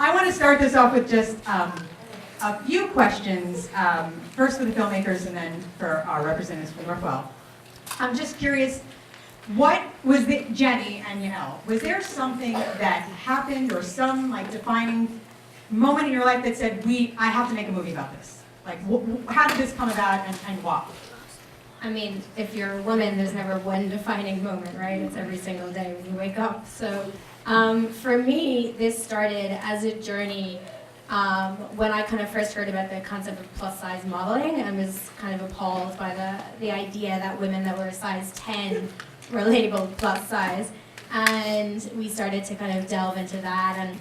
I want to start this off with just a few questions, first for the filmmakers and then for our representatives from Northwell. I'm just curious, what was the, Jenny and Yael, was there something that happened or some like defining moment in your life that said, I have to make a movie about this? Like, how did this come about and why? I mean, if you're a woman, there's never one defining moment, right? It's every single day when you wake up. So for me, this started as a journey when I kind of first heard about the concept of plus size modeling and was kind of appalled by the idea that women that were a size 10 were labeled plus size. And we started to kind of delve into that, and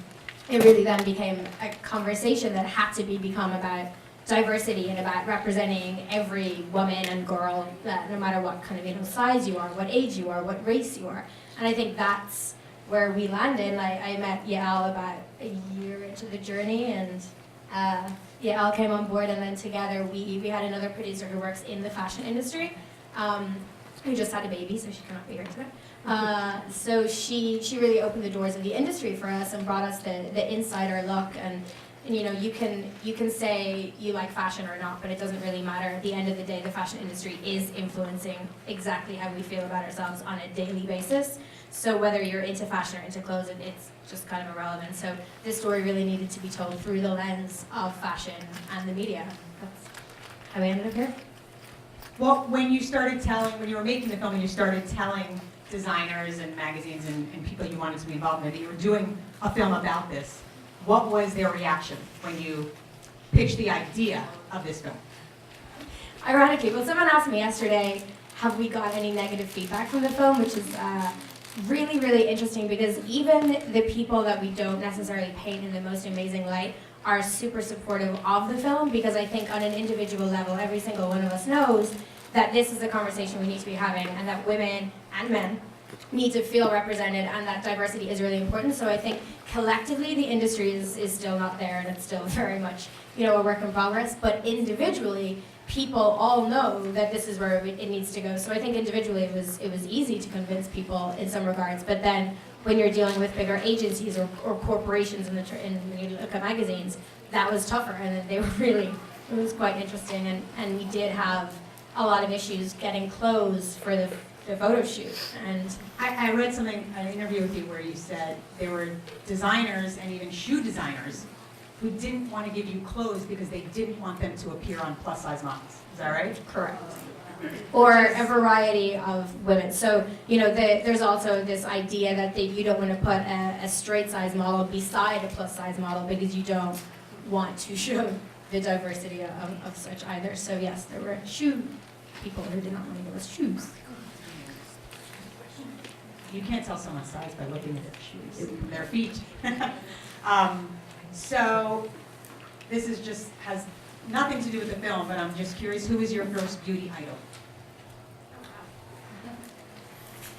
it really then became a conversation that had to become about diversity and about representing every woman and girl, no matter what kind of size you are, what age you are, what race you are. And I think that's where we landed. I met Yael about a year into the journey, and Yael came on board, and then together we had another producer who works in the fashion industry, who just had a baby, so she cannot be here today. So she really opened the doors of the industry for us and brought us the insider look. And you can say you like fashion or not, but it doesn't really matter. At the end of the day, the fashion industry is influencing exactly how we feel about ourselves on a daily basis. So whether you're into fashion or into clothes, it's just kind of irrelevant. So this story really needed to be told through the lens of fashion and the media. That's how we ended up here. Well, when you were making the film and you started telling designers and magazines and people you wanted to be involved in it, that you were doing a film about this, what was their reaction when you pitched the idea of this film? Ironically, well, someone asked me yesterday, have we got any negative feedback from the film, which is really, really interesting, because even the people that we don't necessarily paint in the most amazing light are super supportive of the film, because I think on an individual level, every single one of us knows that this is a conversation we need to be having, and that women and men need to feel represented, and that diversity is really important. So I think collectively the industry is still not there, and it's still very much a work in progress, but individually people all know that this is where it needs to go. So I think individually it was easy to convince people in some regards, but then when you're dealing with bigger agencies or corporations when you look at magazines, that was tougher, and they were really, it was quite interesting, and we did have a lot of issues getting clothes for the photo shoot. And I read an interview with you where you said there were designers and even shoe designers who didn't want to give you clothes because they didn't want them to appear on plus size models. Is that right? Correct. Or a variety of women. So, there's also this idea that you don't want to put a straight size model beside a plus size model because you don't want to show the diversity of such either. So yes, there were shoe people who did not want to give us shoes. You can't tell someone's size by looking at their shoes, their feet. So this has nothing to do with the film, but I'm just curious, who was your first beauty idol?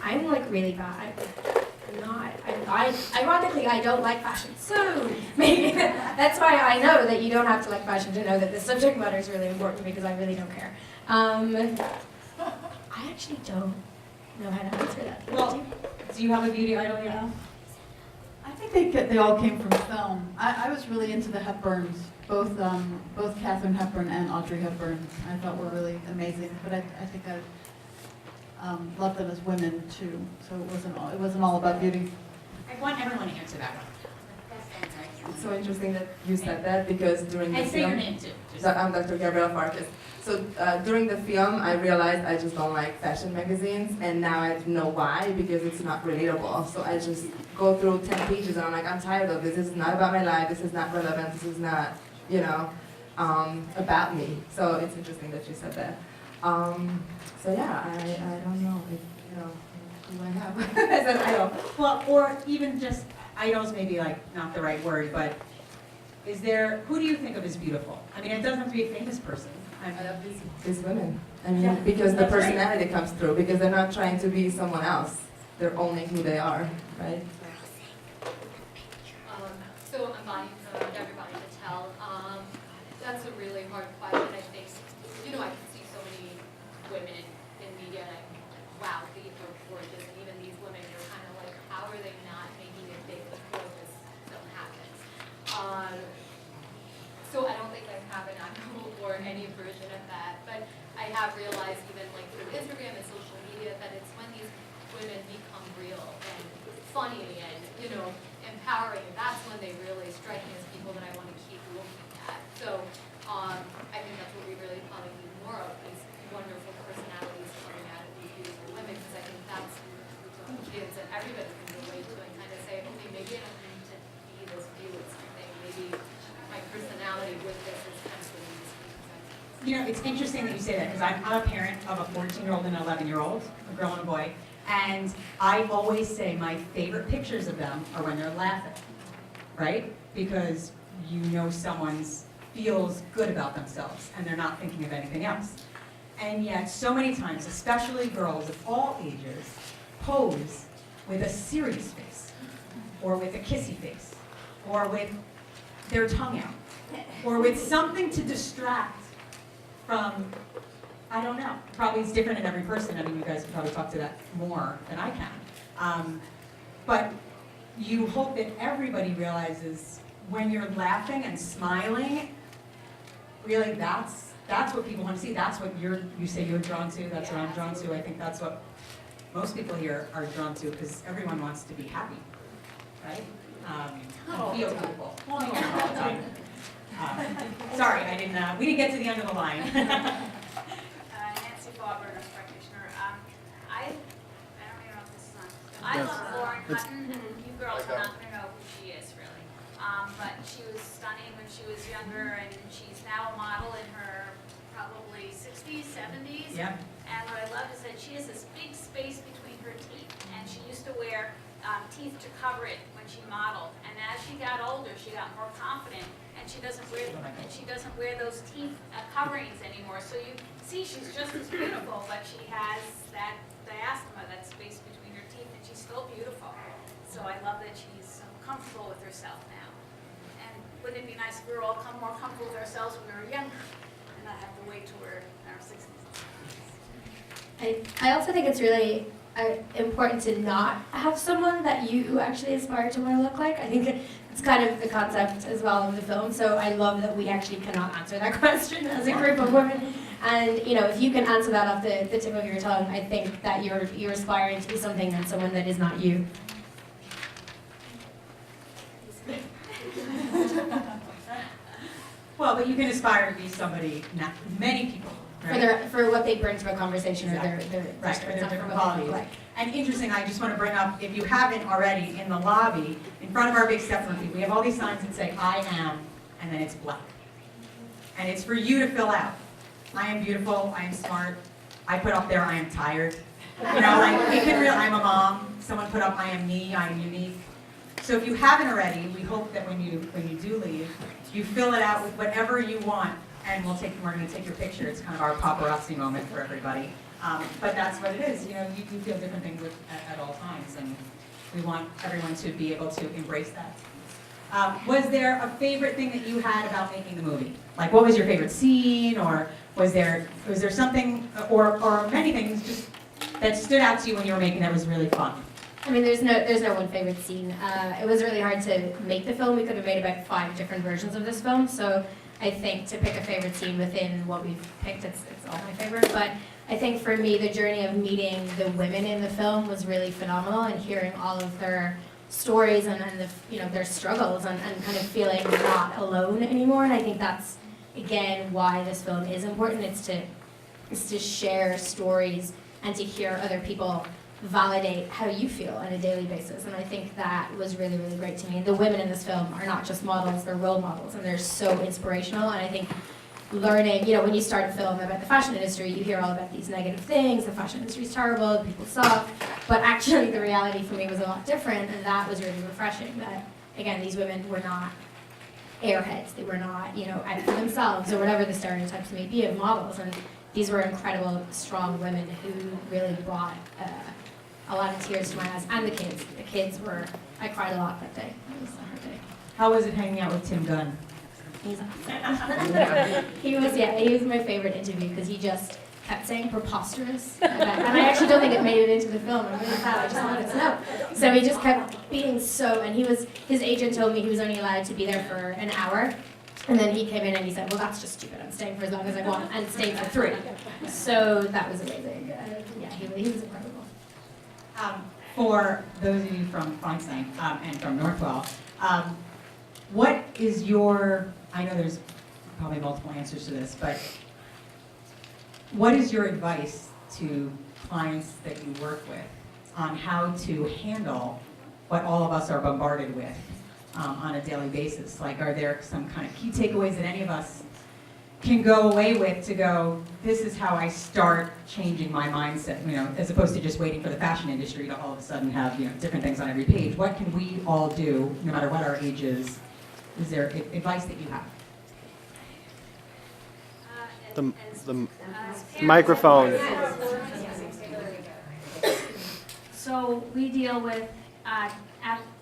I'm really bad. Ironically, I don't like fashion, so maybe that's why I know that you don't have to like fashion to know that the subject matter is really important, because I really don't care. I actually don't know how to answer that. Well, do you have a beauty idol, Yael? I think they all came from film. I was really into the Hepburns, both Katharine Hepburn and Audrey Hepburn. I thought were really amazing, but I think I loved them as women too. So it wasn't all about beauty. I want everyone to answer that one. It's so interesting that you said that, because during the And say your film, name too. I'm Dr. Gabriella Farkas. So during the film, I realized I just don't like fashion magazines, and now I know why, because it's not relatable. So I just go through 10 pages and I'm like, I'm tired of this. This is not about my life. This is not relevant. This is not, about me. So it's interesting that you said that. So yeah, I don't know if, who I have as an idol. Well, or even just idols, maybe not the right word, but who do you think of as beautiful? I mean, it doesn't have to be a famous person. I love these women. I mean, Yeah, because the that's right. personality comes through, because they're not trying to be someone else. They're only who they are, right? So I'm Bonny, Gabriella Patel. That's a really hard question. I think, I can see so many women in media, and I think, wow, these are gorgeous. And even these women, you're kind of like, how are they not making it big before this film happens? tabernacle or any version of that. But I have realized even like through Instagram and social media that it's when these women become real and funny and, you know, empowering, that's when they really strike me as people that I want to keep looking at. So I think that's what we really probably need more of, these wonderful personalities coming out of these beautiful women, because I think that's kids and everybody can relate to and kind of say, okay, maybe I don't need to be this view of something. Maybe my personality with this is kind of what needs to be. You know, it's interesting that you say that because I'm a parent of a 14-year-old and an 11-year-old, a girl and a boy, and I always say my favorite pictures of them are when they're laughing, right? Because you know someone's feels good about themselves and they're not thinking of anything else. And yet, so many times, especially girls of all ages, pose with a serious face, or with a kissy face, or with their tongue out, or with something to distract from, I don't know, probably it's different in every person. I mean, you guys can probably talk to that more than I can. But you hope that everybody realizes when you're laughing and smiling, really that's what people want to see. That's what you say you're drawn to. That's what I'm drawn to. I think that's what most people here are drawn to because everyone wants to be happy, right? And feel beautiful. Well, not all the time. Sorry, we didn't get to the end of the line. Nancy Farber, nurse practitioner. I don't even know if this is on. I love Lauren Hutton, and you girls are not going to know who she is, really. But she was stunning when she was younger, and she's now a model in her probably 60s, 70s. Yep. And what I love is that she has this big space between her teeth, and she used to wear teeth to cover it when she modeled. And as she got older, she got more confident, and she doesn't wear those teeth coverings anymore. So you see, she's just as beautiful, but she has that diastema, that space between her teeth, and she's still beautiful. So I love that she's comfortable with herself now. And wouldn't it be nice if we were all more comfortable with ourselves when we were younger, and not have to wait till we're in our 60s? I also think it's really important to not have someone that you actually aspire to want to look like. I think it's kind of the concept as well of the film, so I love that we actually cannot answer that question as a group of women. And you know, if you can answer that off the tip of your tongue, I think that you're aspiring to be something and someone that is not you. Well, but you can aspire to be somebody, not many people, right? For what they bring to a conversation Exactly. or their Right, for their not different what they look qualities. like. And interesting, I just want to bring up, if you haven't already, in the lobby, in front of our big step front, we have all these signs that say, I am, and then it's blank. And it's for you to fill out. I am beautiful, I am smart. I put up there, I am tired. You know, like, it can really, I'm a mom. Someone put up, I am me, I am unique. So if you haven't already, we hope that when you do leave, you fill it out with whatever you want, and we're going to take your picture. It's kind of our paparazzi moment for everybody. But that's what it is. You know, you feel different things at all times, and we want everyone to be able to embrace that. Was there a favorite thing that you had about making the movie? Like, what was your favorite scene, or was there something, or many things just that stood out to you when you were making that was really fun? I mean, there's no one favorite scene. It was really hard to make the film. We could have made about 5 different versions of this film, so I think to pick a favorite scene within what we've picked, it's all my favorite. But I think for me, the journey of meeting the women in the film was really phenomenal, and hearing all of their stories and their struggles and kind of feeling not alone anymore. And I think that's again why this film is important. It's to share stories and to hear other people validate how you feel on a daily basis. And I think that was really, really great to me. And the women in this film are not just models, they're role models, and they're so inspirational. And I think learning, when you start a film about the fashion industry, you hear all about these negative things, the fashion industry is terrible, people suck, but actually the reality for me was a lot different, and that was really refreshing, that, again, these women were not airheads, they were not, out for themselves, or whatever the stereotypes may be of models, and these were incredible, strong women who really brought a lot of tears to my eyes, and the kids. The kids were, I cried a lot that day. It was a hard day. How was it hanging out with Tim Gunn? He's awesome. He was my favorite interview because he just kept saying preposterous. And I actually don't think it made it into the film. I'm really sad. I just wanted to know. So he just kept being so, and his agent told me he was only allowed to be there for an hour. And then he came in and he said, well, that's just stupid. I'm staying for as long as I want, and stayed for 3. So that was amazing. Yeah, he was incredible. For those of you from Feinstein and from Northwell, what is your, I know there's probably multiple answers to this, but what is your advice to clients that you work with on how to handle what all of us are bombarded with on a daily basis? Like, are there some kind of key takeaways that any of us can go away with to go, this is how I start changing my mindset, as opposed to just waiting for the fashion industry to all of a sudden have, different things on every page. What can we all do, no matter what our age is? Is there advice that you have? The microphone. So we deal with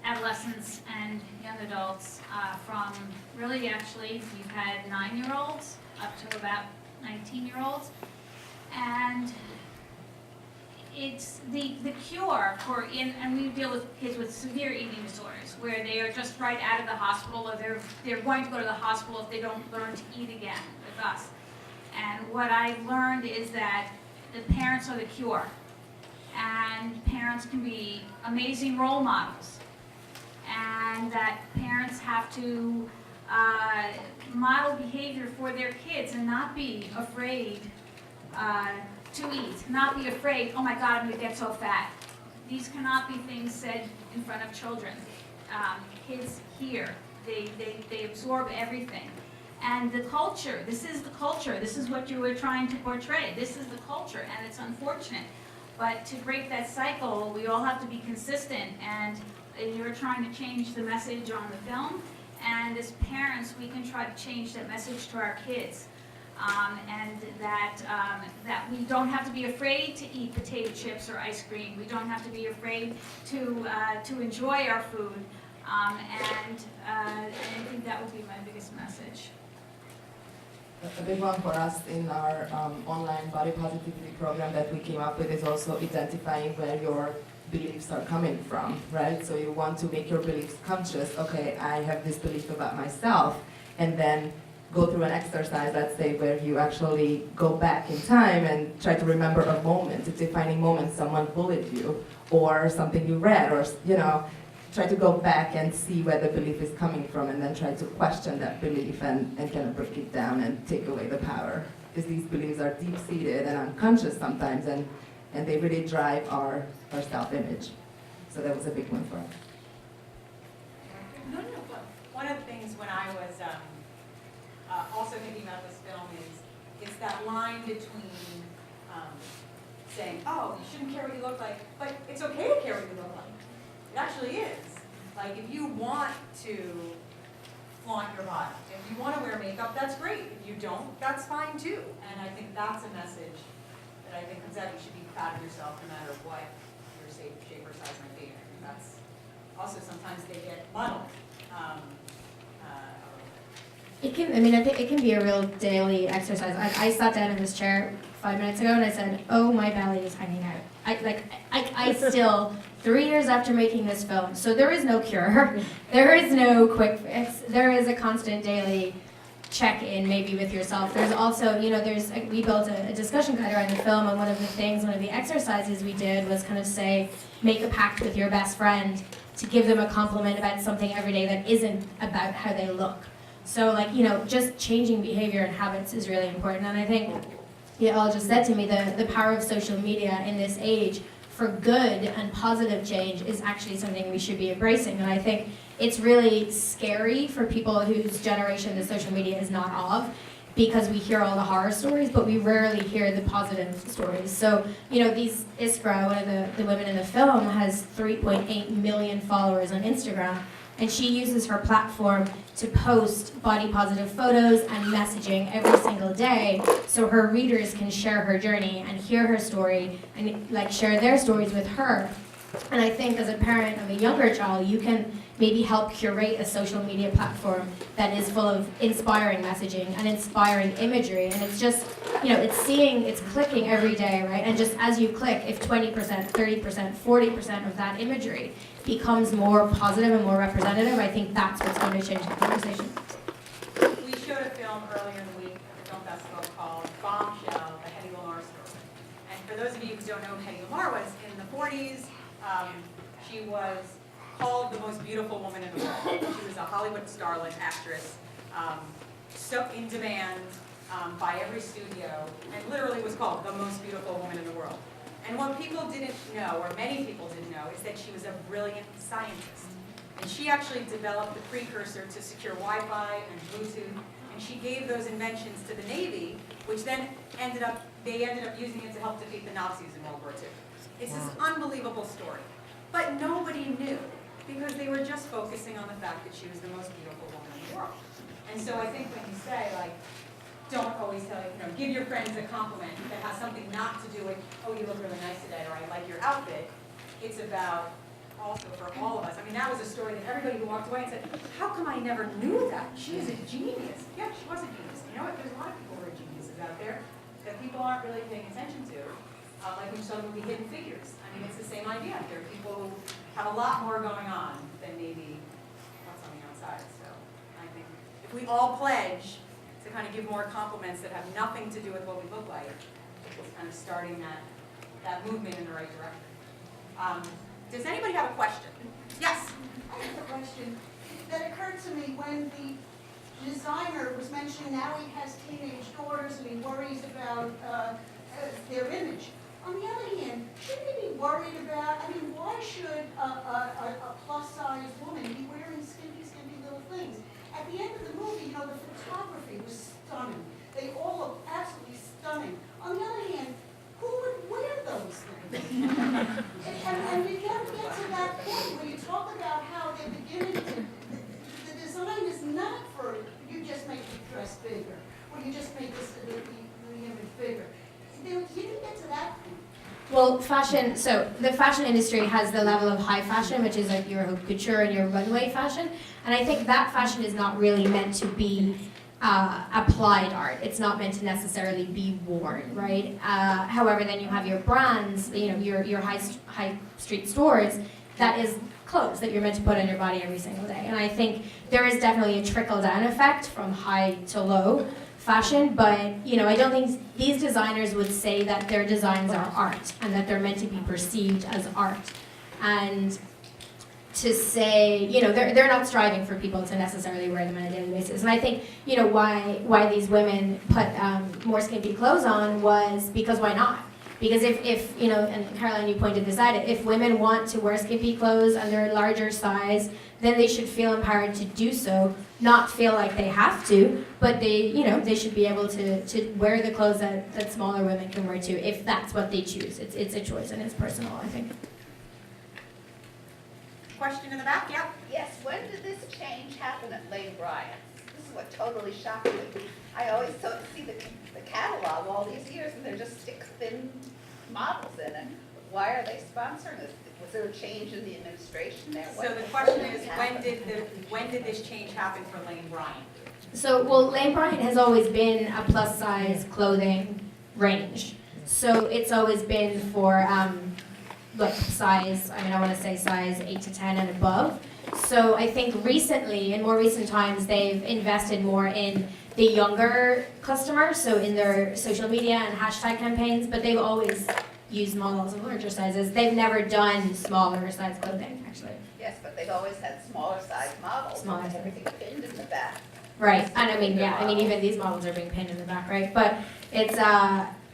adolescents and young adults from really, actually, we've had 9-year-olds up to about 19-year-olds. And it's the cure for, and we deal with kids with severe eating disorders, where they are just right out of the hospital, or they're going to go to the hospital if they don't learn to eat again with us. And what I've learned is that the parents are the cure. And parents can be amazing role models. And that parents have to model behavior for their kids and not be afraid to eat. Not be afraid, oh my God, I'm gonna get so fat. These cannot be things said in front of children. Kids hear, they absorb everything. And the culture, this is the culture. This is what you were trying to portray. This is the culture, and it's unfortunate. But to break that cycle, we all have to be consistent, and you're trying to change the message on the film. And as parents, we can try to change that message to our kids. And that we don't have to be afraid to eat potato chips or ice cream. We don't have to be afraid to enjoy our food. And I think that would be my biggest message. A big one for us in our online body positivity program that we came up with is also identifying where your beliefs are coming from, right? So you want to make your beliefs conscious. Okay, I have this belief about myself, and then go through an exercise, let's say, where you actually go back in time and try to remember a moment, a defining moment, someone bullied you, or something you read, or try to go back and see where the belief is coming from, and then try to question that belief and kind of break it down and take away the power. Because these beliefs are deep-seated and unconscious sometimes, and they really drive our self-image. So that was a big one for us. One of the things when I was also thinking about this film is that line between saying, oh, you shouldn't care what you look like, but it's okay to care what you look like. It actually is. Like, if you want to flaunt your body, if you want to wear makeup, that's great. If you don't, that's fine too. And I think that's a message that I think comes out. You should be proud of yourself no matter what your shape or size might be. And that's also sometimes they get muddled. It can, I mean, I think it can be a real daily exercise. I sat down in this chair 5 minutes ago and I said, oh, my belly is hanging out. I still, 3 years after making this film, so there is no cure. There is no quick fix. There is a constant daily check-in maybe with yourself. There's also, we built a discussion guide around the film, and one of the exercises we did was kind of say, make a pact with your best friend to give them a compliment about something every day that isn't about how they look. So just changing behavior and habits is really important. And I think Yael just said to me, the power of social media in this age for good and positive change is actually something we should be embracing. And I think it's really scary for people whose generation the social media is not of, because we hear all the horror stories, but we rarely hear the positive stories. So, these Iskra, one of the women in the film, has 3.8 million followers on Instagram, and she uses her platform to post body positive photos and messaging every single day, so her readers can share her journey and hear her story and share their stories with her. And I think as a parent of a younger child, you can maybe help curate a social media platform that is full of inspiring messaging and inspiring imagery. And it's just, it's clicking every day, right? And just as you click, if 20%, 30%, 40% of that imagery becomes more positive and more representative, I think that's what's going to change the conversation. We showed a film earlier in the week at the film festival called Bombshell, the Hedy Lamarr story. And for those of you who don't know who Hedy Lamarr was, in the 40s, she was called the most beautiful woman in the world. She was a Hollywood starlet actress, so in demand by every studio, and literally was called the most beautiful woman in the world. And what people didn't know, or many people didn't know, is that she was a brilliant scientist. And she actually developed the precursor to secure Wi-Fi and Bluetooth, and she gave those inventions to the Navy, which then they ended up using it to help defeat the Nazis in World War II. It's this unbelievable story. But nobody knew, because they were just focusing on the fact that she was the most beautiful woman in the world. And so I think when you say, like, don't always tell, give your friends a compliment that has something not to do with, oh, you look really nice today, or I like your outfit. It's about also for all of us. I mean, that was a story that everybody who walked away and said, how come I never knew that? She is a genius. Yeah, she was a genius. You know what? There's a lot of people who are geniuses out there that people aren't really paying attention to. Like when you saw the movie Hidden Figures. I mean, it's the same idea. There are people who have a lot more going on than maybe what's on the outside. So I think if we all pledge to kind of give more compliments that have nothing to do with what we look like, it's kind of starting that movement in the right direction. Does anybody have a question? Yes? I have a question that occurred to me when the designer was mentioning now he has teenage daughters and he worries about their image. On the other hand, shouldn't he be worried about, I mean, why should a plus-size woman be wearing skimpy little things? At the end of the movie, the photography was stunning. They all look absolutely stunning. On the other hand, who would wear those things? and we can't get to that point where you talk about how they're beginning to, the design is not for, you just make the dress bigger, or you just make the image bigger. You didn't get to that point. Well, fashion, so the fashion industry has the level of high fashion, which is like your haute couture and your runway fashion. And I think that fashion is not really meant to be applied art. It's not meant to necessarily be worn, right? However, then you have your brands, your high street stores, that is clothes that you're meant to put on your body every single day. And I think there is definitely a trickle-down effect from high to low fashion, but I don't think these designers would say that their designs are art and that they're meant to be perceived as art. And to say, they're not striving for people to necessarily wear them on a daily basis. And I think, why these women put more skimpy clothes on was because why not? Because if and Caroline, you pointed this out, if women want to wear skimpy clothes and they're a larger size, then they should feel empowered to do so, not feel like they have to, but they should be able to wear the clothes that smaller women can wear too, if that's what they choose. It's a choice and it's personal, I think. Question in the back? Yeah. Yes, when did this change happen at Lane Bryant's? This is what totally shocked me. I always see the catalog all these years and they're just stick-thin models in it. Why are they sponsoring this? Was there a change in the administration there? So the question is, when did this change happen for Lane Bryant? So, Lane Bryant has always been a plus-size clothing range. So it's always been for size, I want to say size 8 to 10 and above. So I think recently, in more recent times, they've invested more in the younger customer, so in their social media and hashtag campaigns, but they've always used models of larger sizes. They've never done smaller size clothing, actually. Yes, but they've always had smaller size models. Smaller and size. everything pinned in the back. Right, and even these models are being pinned in the back, right? But it's,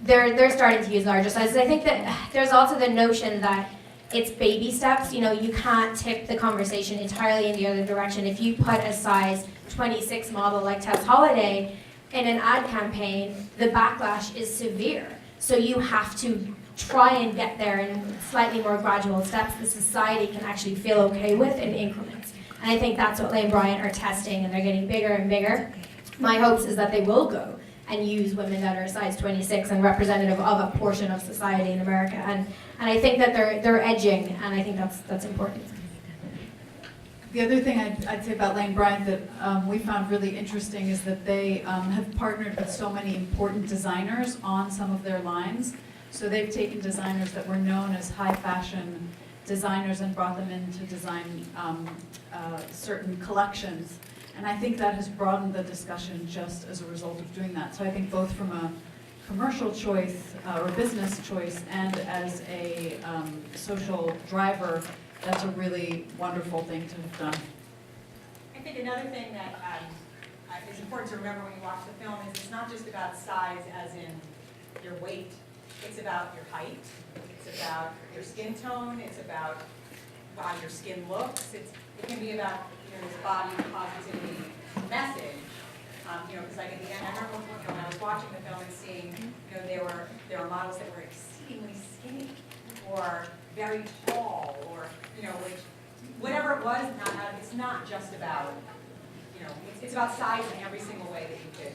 they're starting to use larger sizes. I think that there's also the notion that it's baby steps. You can't tip the conversation entirely in the other direction. If you put a size 26 model like Tess Holliday in an ad campaign, the backlash is severe. So you have to try and get there in slightly more gradual steps that society can actually feel okay with in increments. And I think that's what Lane Bryant are testing, and they're getting bigger and bigger. My hopes is that they will go and use women that are size 26 and representative of a portion of society in America. And I think that they're edging, and I think that's important. The other thing I'd say about Lane Bryant that we found really interesting is that they have partnered with so many important designers on some of their lines. So they've taken designers that were known as high fashion designers and brought them in to design certain collections. And I think that has broadened the discussion just as a result of doing that. So I think both from a commercial choice or business choice and as a social driver, that's a really wonderful thing to have done. I think another thing that is important to remember when you watch the film is it's not just about size as in your weight. It's about your height. It's about your skin tone. It's about how your skin looks. It can be about this body positivity message. Because like at the end, I remember when I was watching the film and seeing, there were models that were exceedingly skinny or very tall or which whatever it was. It's not just about it's about size in every single way that you could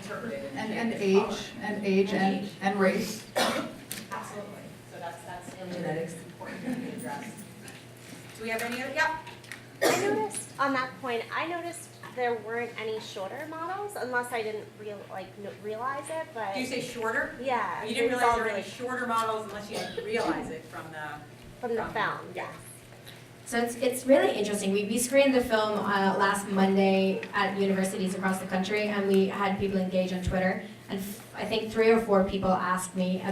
interpret it. And age and race. Absolutely. So that's genetics. important to address. Do we have any other? Yeah. I noticed on that point. I noticed there weren't any shorter models, unless I didn't realize it. But Do you say shorter? yeah, You didn't it was realize all there were really any shorter models unless you didn't realize it from the film. Yeah. So it's really interesting. We screened the film last Monday at universities across the country, and we had people engage on Twitter. And I think 3 or 4 people asked me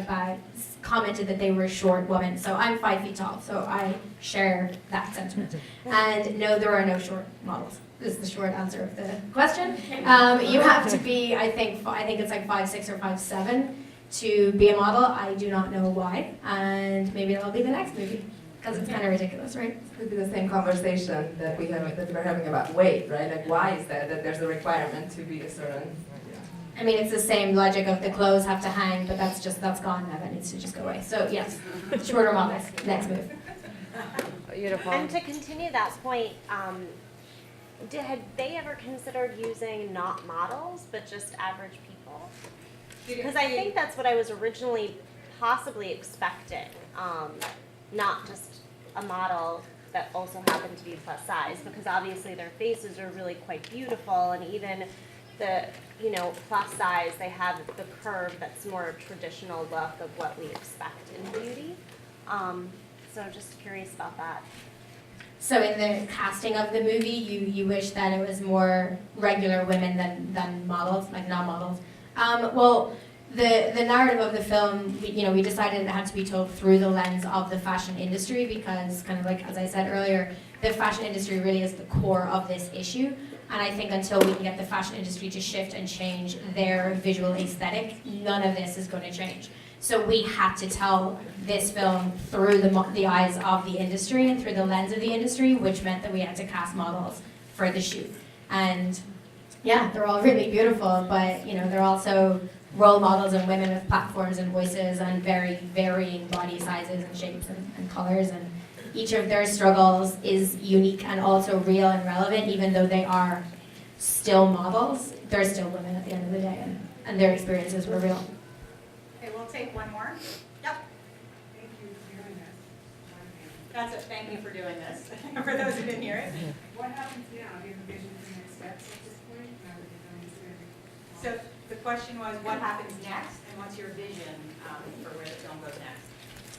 commented that they were a short woman. So I'm 5 feet tall, so I share that sentiment. And no, there are no short models. Is the short answer of the question. You have to be, I think it's like 5'6" or 5'7" to be a model. I do not know why, and maybe that'll be the next movie. Because it's kind of ridiculous, right? It could be the same conversation that we're having about weight, right? Like, why is that there's a requirement to be a certain? I mean, it's the same logic of the clothes have to hang, but that's gone now. That needs to just go away. So yes, shorter models. Next move. Beautiful. And to continue that point, had they ever considered using not models but just average people? Because I think that's what I was originally possibly expecting. Not just a model that also happened to be plus size, because obviously their faces are really quite beautiful, and even the plus size, they have the curve that's more a traditional look of what we expect in beauty. So just curious about that. So in the casting of the movie, you wish that it was more regular women than models, like not models. Well, the narrative of the film, we decided it had to be told through the lens of the fashion industry, because kind of like, as I said earlier, the fashion industry really is the core of this issue. And I think until we can get the fashion industry to shift and change their visual aesthetic, none of this is going to change. So we had to tell this film through the eyes of the industry and through the lens of the industry, which meant that we had to cast models for the shoot. And yeah, they're all really beautiful, but they're also role models and women with platforms and voices and very varying body sizes and shapes and colors, and each of their struggles is unique and also real and relevant. Even though they are still models, they're still women at the end of the day, and their experiences were real. Okay, we'll take one more. Yep. Thank you for doing this. That's it. Thank you for doing this. For those who didn't hear it. What happens now? Do you have a vision for the next steps at this point? Now that you're going to So the question was, what happens next, and what's your vision for where the film goes next?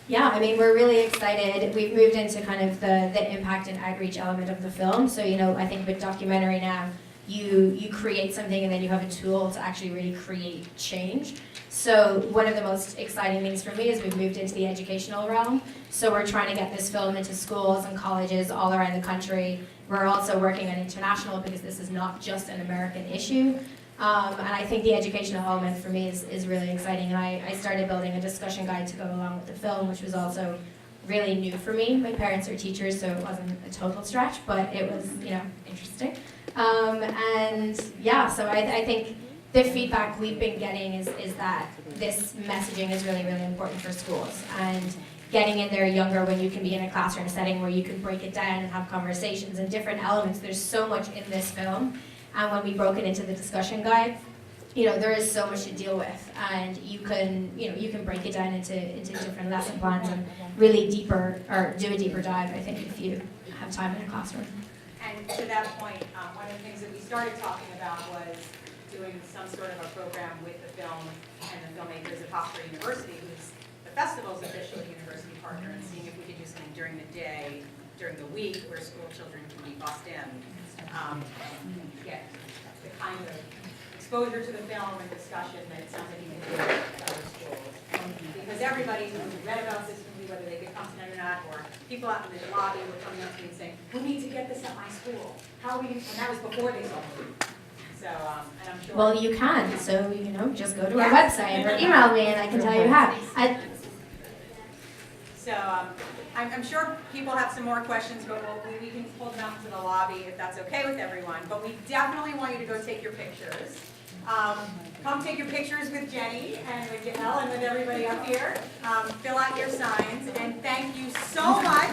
Yeah, I mean, we're really excited. We've moved into kind of the impact and outreach element of the film. So, I think with documentary now, you create something and then you have a tool to actually really create change. So one of the most exciting things for me is we've moved into the educational realm. So we're trying to get this film into schools and colleges all around the country. We're also working on international, because this is not just an American issue. And I think the educational element for me is really exciting. And I started building a discussion guide to go along with the film, which was also really new for me. My parents are teachers, so it wasn't a total stretch, but it was, interesting. And yeah, so I think the feedback we've been getting is that this messaging is really, really important for schools. And getting in there younger, when you can be in a classroom setting where you can break it down and have conversations and different elements. There's so much in this film. And when we broke it into the discussion guide, there is so much to deal with, and you can break it down into different lesson plans and really do a deeper dive, I think, if you have time in a classroom. And to that point, one of the things that we started talking about was doing some sort of a program with the film and the filmmakers at Hofstra University, who's the festival's official university partner, and seeing if we could do something during the day, during the week, where school children can be bussed in. get the kind of exposure to the film and discussion that it sounds like you can do at other schools. Because everybody who read about this movie, whether they get content or not, or people out in the lobby were coming up to me and saying, we need to get this at my school. How are we, and that was before they saw the movie. So, and I'm sure. Well, you can, so, just go to our website or email me and I can tell you how. So I'm sure people have some more questions, but we can hold them out into the lobby if that's okay with everyone. But we definitely want you to go take your pictures. Come take your pictures with Jenny and with Yael and with everybody up here. Fill out your signs, and thank you so much.